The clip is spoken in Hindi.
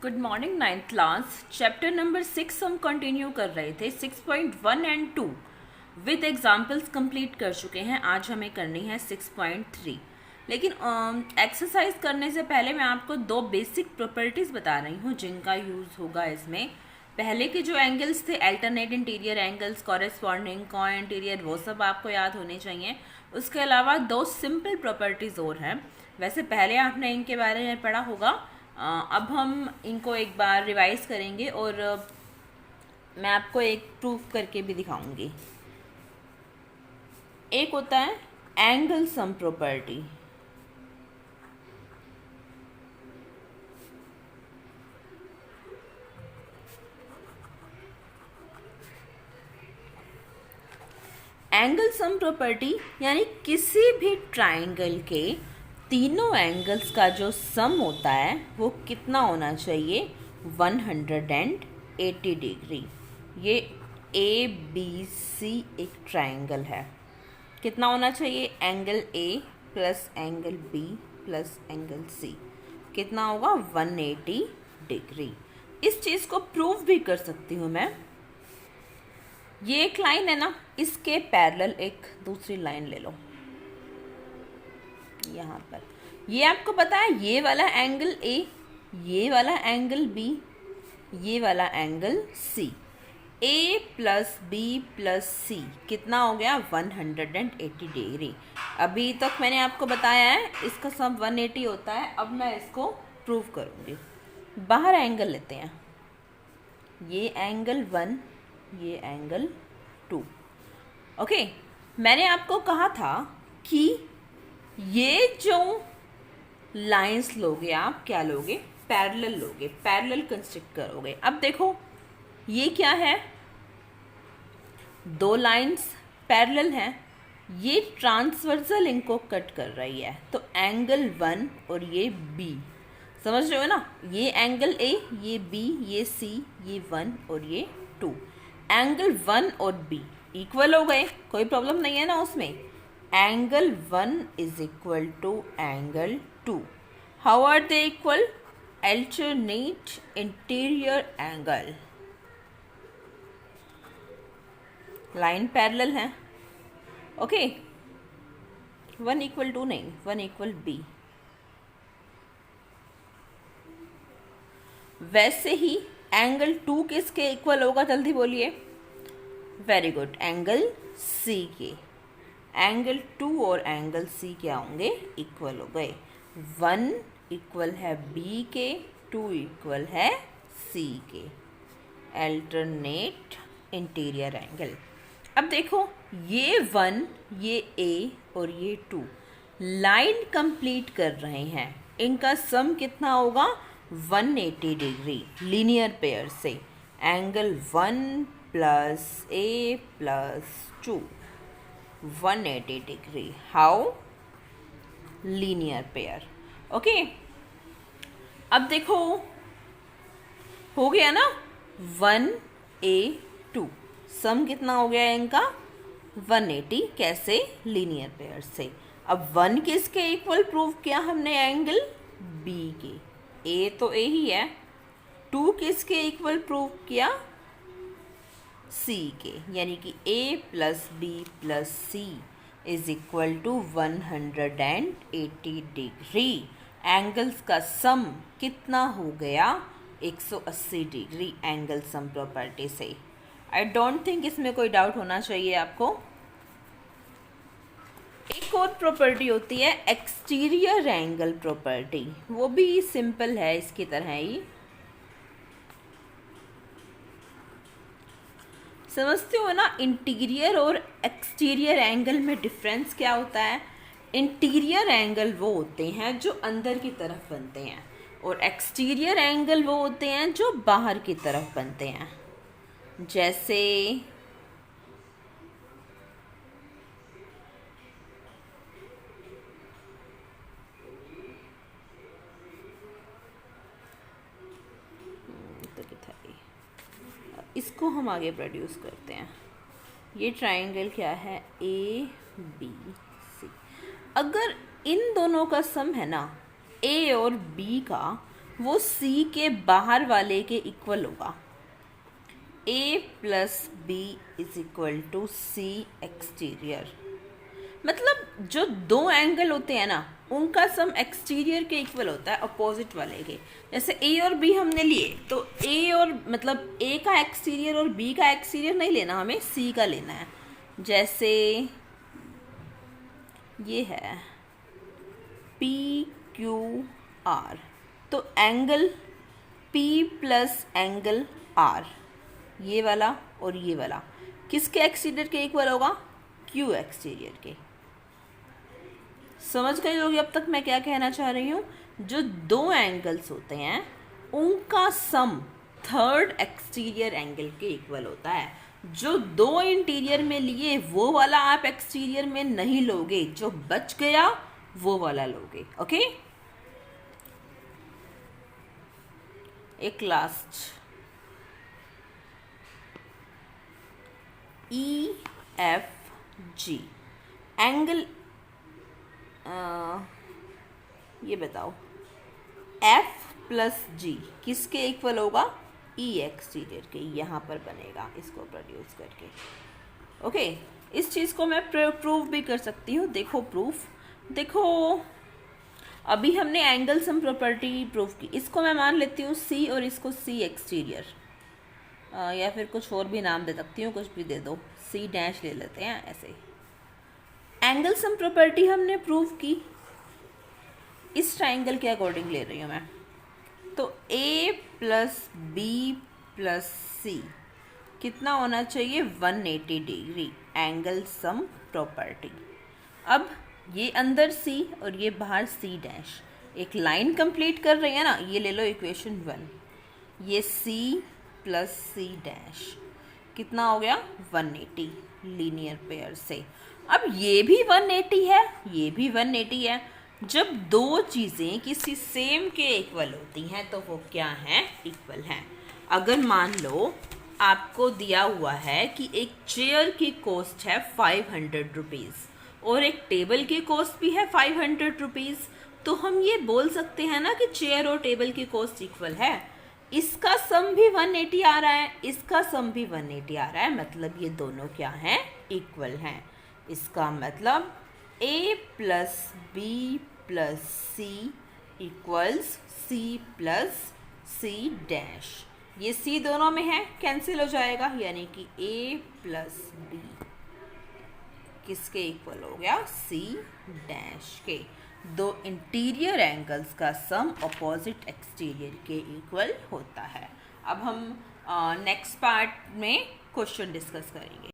Good morning ninth class. Chapter number 6 हम कंटिन्यू कर रहे थे। 6.1 एंड 2 विद एग्जाम्पल्स कंप्लीट कर चुके हैं। आज हमें करनी है 6.3। लेकिन एक्सरसाइज करने से पहले मैं आपको दो बेसिक प्रॉपर्टीज़ बता रही हूँ जिनका यूज़ होगा इसमें। पहले के जो एंगल्स थे, अल्टरनेट इंटीरियर एंगल्स, कॉरेस्पॉन्डिंग, को इंटीरियर, वो सब आपको याद होने चाहिए। उसके अलावा दो सिंपल प्रॉपर्टीज़ और हैं। वैसे पहले आपने इनके बारे में पढ़ा होगा। अब हम इनको एक बार रिवाइज करेंगे और मैं आपको एक प्रूफ करके भी दिखाऊंगी। एक होता है angle sum property. Angle sum property यानी किसी भी ट्राइंगल के तीनों एंगल्स का जो सम होता है वो कितना होना चाहिए? 180 डिग्री। ये ए बी सी एक ट्राइंगल है। कितना होना चाहिए? Angle A plus angle B plus angle C कितना होगा? 180 डिग्री। इस चीज़ को प्रूव भी कर सकती हूँ मैं। ये एक लाइन है ना, इसके पैरेलल एक दूसरी लाइन ले लो। यहाँ पर ये आपको पता है, ये वाला एंगल ए, ये वाला एंगल बी, ये वाला एंगल सी। ए प्लस बी प्लस सी कितना हो गया? 180 डिग्री। अभी तक मैंने आपको बताया है इसका सम 180 होता है। अब मैं इसको प्रूव करूँगी। बाहर एंगल लेते हैं, ये एंगल 1, ये एंगल 2। ओके, मैंने आपको कहा था कि ये जो लाइंस लोगे आप, क्या लोगे? पैरेलल लोगे, पैरेलल कंस्ट्रक्ट करोगे। अब देखो ये क्या है? दो लाइंस पैरेलल हैं, ये ट्रांसवर्सल इनको कट कर रही है। तो एंगल 1 और ये बी, समझ रहे हो ना? ये एंगल ए, ये बी, ये सी, ये 1 और ये 2। एंगल 1 और बी इक्वल हो गए, कोई प्रॉब्लम नहीं है ना उसमें। Angle 1 is equal to angle 2। How are they equal? Alternate interior angle. Line parallel है। ओके, 1 इक्वल टू नहीं, 1 इक्वल बी। वैसे ही एंगल 2 किसके इक्वल होगा? जल्दी बोलिए। वेरी गुड, एंगल सी के। एंगल 2 और एंगल सी क्या होंगे? इक्वल हो गए। 1 इक्वल है बी के, 2 इक्वल है सी के। Alternate interior angle. अब देखो ये 1, ये ए और ये 2 लाइन कंप्लीट कर रहे हैं। इनका सम कितना होगा? 180 डिग्री लीनियर पेयर से। Angle 1 plus A plus 2 180 degree. How? Linear pair. Okay, अब देखो हो गया ना 1A2। सम कितना हो गया इनका? 180। कैसे? लीनियर पेयर से। अब 1 किसके इक्वल प्रूव किया हमने? एंगल बी के। ए तो ए ही है। 2 किसके इक्वल प्रूव किया? सी के, यानी कि A plus B plus C is equal to 180 degree. Angles का सम कितना हो गया? 180 डिग्री एंगल सम प्रॉपर्टी से। आई डोंट थिंक इसमें कोई डाउट होना चाहिए आपको। एक और प्रॉपर्टी होती है एक्सटीरियर एंगल प्रॉपर्टी। वो भी सिंपल है इसकी तरह ही। समझते हो ना? इंटीरियर और एक्सटीरियर एंगल में डिफरेंस क्या होता है? इंटीरियर एंगल वो होते हैं जो अंदर की तरफ बनते हैं, और एक्सटीरियर एंगल वो होते हैं जो बाहर की तरफ बनते हैं। जैसे इसको हम आगे प्रोड्यूस करते हैं। ये ट्राइंगल क्या है? A B C. अगर इन दोनों का सम है ना, ए और बी का, वो सी के बाहर वाले के इक्वल होगा। A plus B is equal to C exterior. मतलब जो दो एंगल होते हैं ना, उनका सम एक्सटीरियर के इक्वल होता है, अपोजिट वाले के। जैसे ए और बी हमने लिए, तो ए और मतलब ए का एक्सटीरियर और बी का एक्सटीरियर नहीं लेना, हमें सी का लेना है। जैसे ये है पी क्यू आर, तो angle P plus angle R, ये वाला और ये वाला किसके एक्सटीरियर के इक्वल होगा? क्यू एक्सटीरियर के। समझ गए होगी अब तक मैं क्या कहना चाह रही हूँ? जो दो एंगल्स होते हैं उनका सम थर्ड एक्सटीरियर एंगल के इक्वल होता है। जो दो इंटीरियर में लिए वो वाला आप एक्सटीरियर में नहीं लोगे, जो बच गया वो वाला लोगे। ओके, एक last E F G angle, ये बताओ एफ प्लस जी किसके इक्वल होगा? ई एक्सटीरियर के। यहाँ पर बनेगा इसको प्रोड्यूस करके। ओके, इस चीज़ को मैं प्रूव भी कर सकती हूँ। देखो प्रूफ, देखो अभी हमने एंगल सम प्रॉपर्टी प्रूव की। इसको मैं मान लेती हूँ सी और इसको सी एक्सटीरियर, या फिर कुछ और भी नाम दे सकती हूँ, कुछ भी दे दो, सी डैश ले लेते हैं ऐसे। एंगल सम प्रॉपर्टी हमने प्रूव की, इस ट्राइंगल के अकॉर्डिंग ले रही हूँ मैं। तो a प्लस बी प्लस सी कितना होना चाहिए? 180 डिग्री एंगल सम प्रॉपर्टी। अब ये अंदर c और ये बाहर c डैश, एक लाइन कंप्लीट कर रही है ना, ये ले लो इक्वेशन 1। ये c प्लस सी डैश कितना हो गया? 180 लीनियर पेयर से। अब ये भी 180 है, ये भी 180 है। जब दो चीज़ें किसी सेम के इक्वल होती हैं तो वो क्या हैं? इक्वल हैं। अगर मान लो आपको दिया हुआ है कि एक चेयर की कॉस्ट है 500 रुपीज़ और एक टेबल की कॉस्ट भी है 500 रुपीज़, तो हम ये बोल सकते हैं ना कि चेयर और टेबल की कॉस्ट इक्वल है। इसका सम भी 180 आ रहा है, इसका सम भी 180 आ रहा है, मतलब ये दोनों क्या हैं? इक्वल हैं। इसका मतलब a plus B plus C equals C plus C dash. ये c दोनों में है, कैंसिल हो जाएगा, यानी कि a प्लस बी किसके इक्वल हो गया? c डैश के। दो इंटीरियर एंगल्स का सम अपोजिट एक्सटीरियर के इक्वल होता है। अब हम नेक्स्ट पार्ट में क्वेश्चन डिस्कस करेंगे।